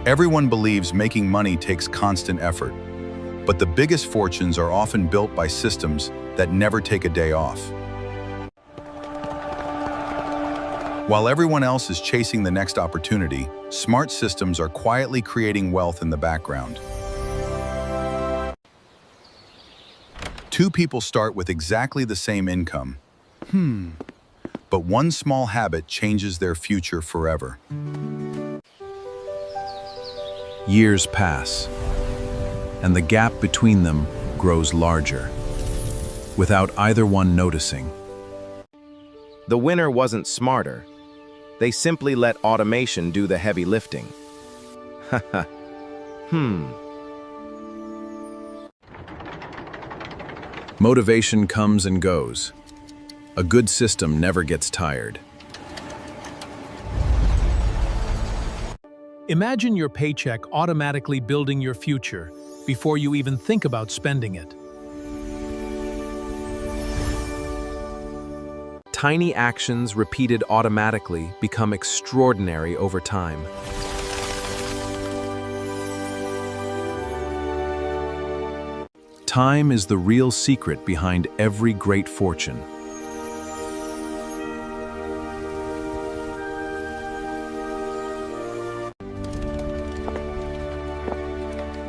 Everyone believes making money takes constant effort, but the biggest fortunes are often built by systems that never take a day off. While everyone else is chasing the next opportunity, smart systems are quietly creating wealth in the background. Two people start with exactly the same income. But one small habit changes their future forever. Years pass, and the gap between them grows larger, without either one noticing. The winner wasn't smarter. They simply let automation do the heavy lifting. Motivation comes and goes. A good system never gets tired. Imagine your paycheck automatically building your future before you even think about spending it. Tiny actions repeated automatically become extraordinary over time. Time is the real secret behind every great fortune.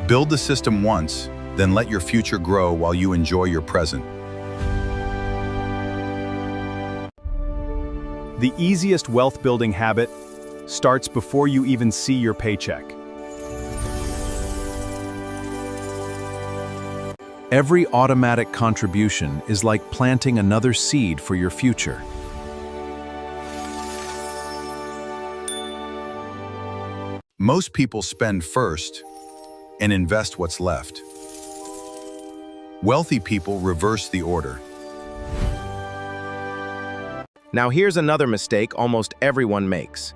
Build the system once, then let your future grow while you enjoy your present. The easiest wealth-building habit starts before you even see your paycheck. Every automatic contribution is like planting another seed for your future. Most people spend first and invest what's left. Wealthy people reverse the order. Now here's another mistake almost everyone makes.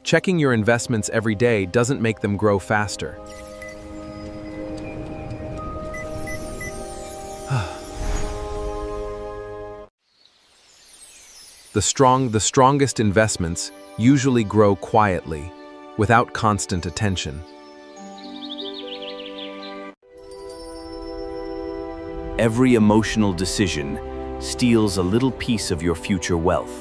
Checking your investments every day doesn't make them grow faster. The strongest investments usually grow quietly, without constant attention. Every emotional decision steals a little piece of your future wealth.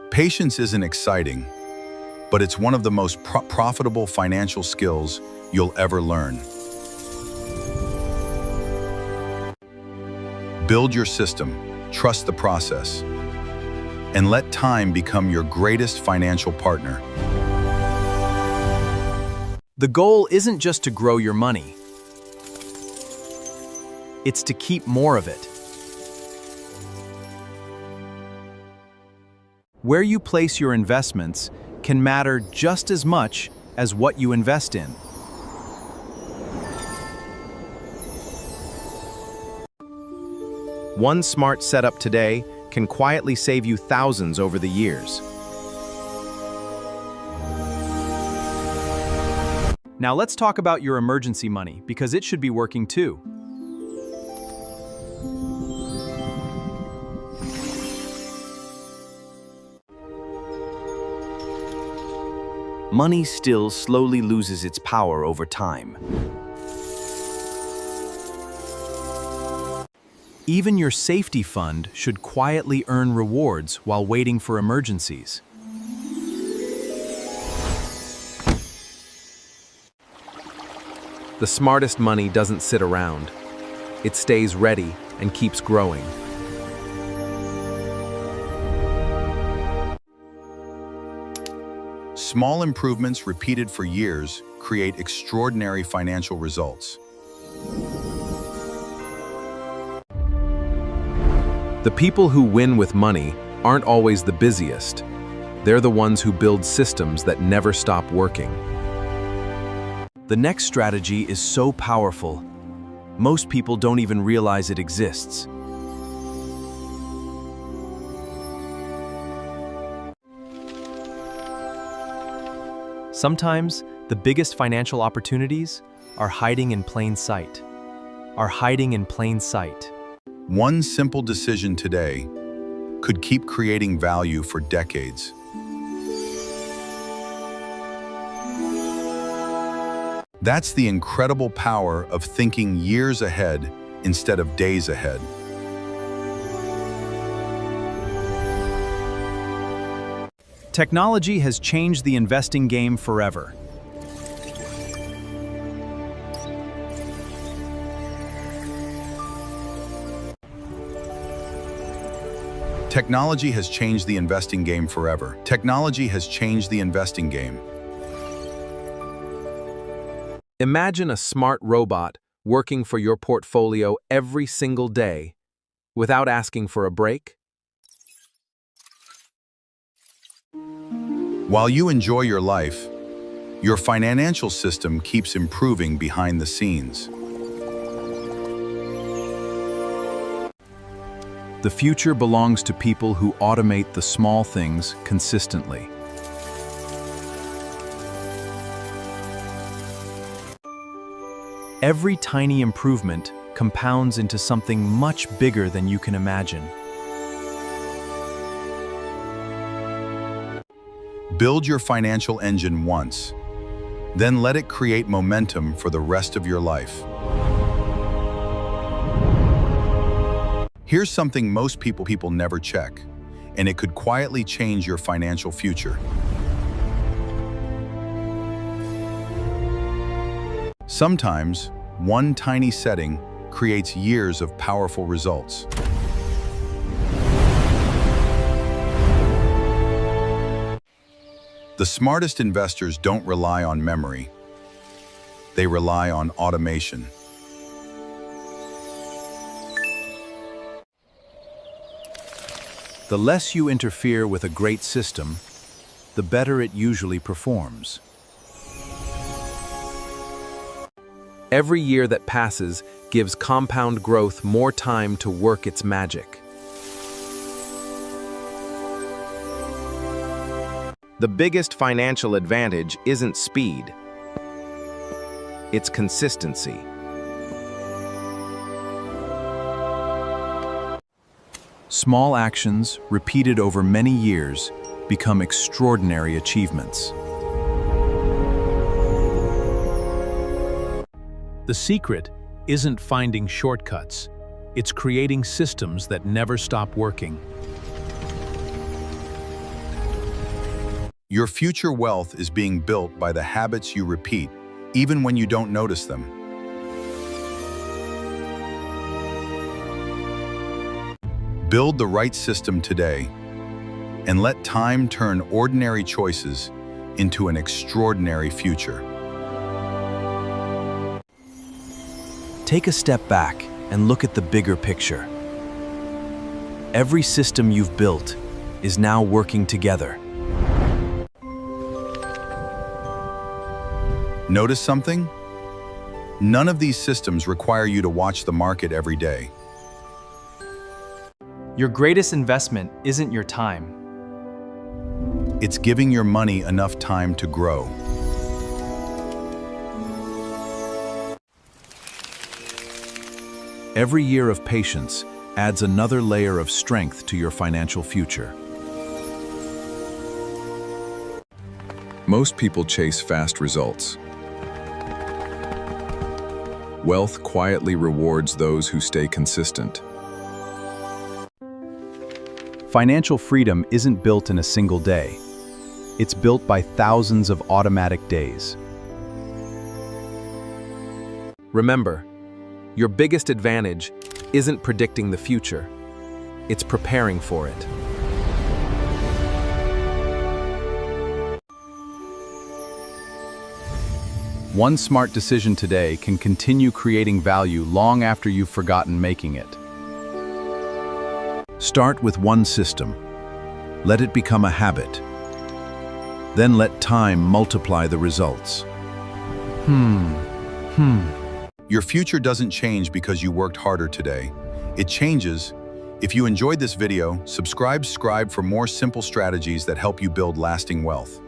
Patience isn't exciting, but it's one of the most profitable financial skills you'll ever learn. Build your system, trust the process, and let time become your greatest financial partner. The goal isn't just to grow your money. It's to keep more of it. Where you place your investments can matter just as much as what you invest in. One smart setup today can quietly save you thousands over the years. Now let's talk about your emergency money, because it should be working too. Money still slowly loses its power over time. Even your safety fund should quietly earn rewards while waiting for emergencies. The smartest money doesn't sit around. It stays ready and keeps growing. Small improvements repeated for years create extraordinary financial results. The people who win with money aren't always the busiest. They're the ones who build systems that never stop working. The next strategy is so powerful, most people don't even realize it exists. Sometimes, the biggest financial opportunities are hiding in plain sight. One simple decision today could keep creating value for decades. That's the incredible power of thinking years ahead instead of days ahead. Technology has changed the investing game forever. Technology has changed the investing game forever. Technology has changed the investing game. Imagine a smart robot working for your portfolio every single day without asking for a break. While you enjoy your life, your financial system keeps improving behind the scenes. The future belongs to people who automate the small things consistently. Every tiny improvement compounds into something much bigger than you can imagine. Build your financial engine once, then let it create momentum for the rest of your life. Here's something most people never check, and it could quietly change your financial future. Sometimes, one tiny setting creates years of powerful results. The smartest investors don't rely on memory. They rely on automation. The less you interfere with a great system, the better it usually performs. Every year that passes gives compound growth more time to work its magic. The biggest financial advantage isn't speed, it's consistency. Small actions, repeated over many years, become extraordinary achievements. The secret isn't finding shortcuts. It's creating systems that never stop working. Your future wealth is being built by the habits you repeat, even when you don't notice them. Build the right system today, and let time turn ordinary choices into an extraordinary future. Take a step back and look at the bigger picture. Every system you've built is now working together. Notice something? None of these systems require you to watch the market every day. Your greatest investment isn't your time. It's giving your money enough time to grow. Every year of patience adds another layer of strength to your financial future. Most people chase fast results. Wealth quietly rewards those who stay consistent. Financial freedom isn't built in a single day. It's built by thousands of automatic days. Remember, your biggest advantage isn't predicting the future, it's preparing for it. One smart decision today can continue creating value long after you've forgotten making it. Start with one system. Let it become a habit. Then let time multiply the results. Your future doesn't change because you worked harder today. It changes. If you enjoyed this video, subscribe for more simple strategies that help you build lasting wealth.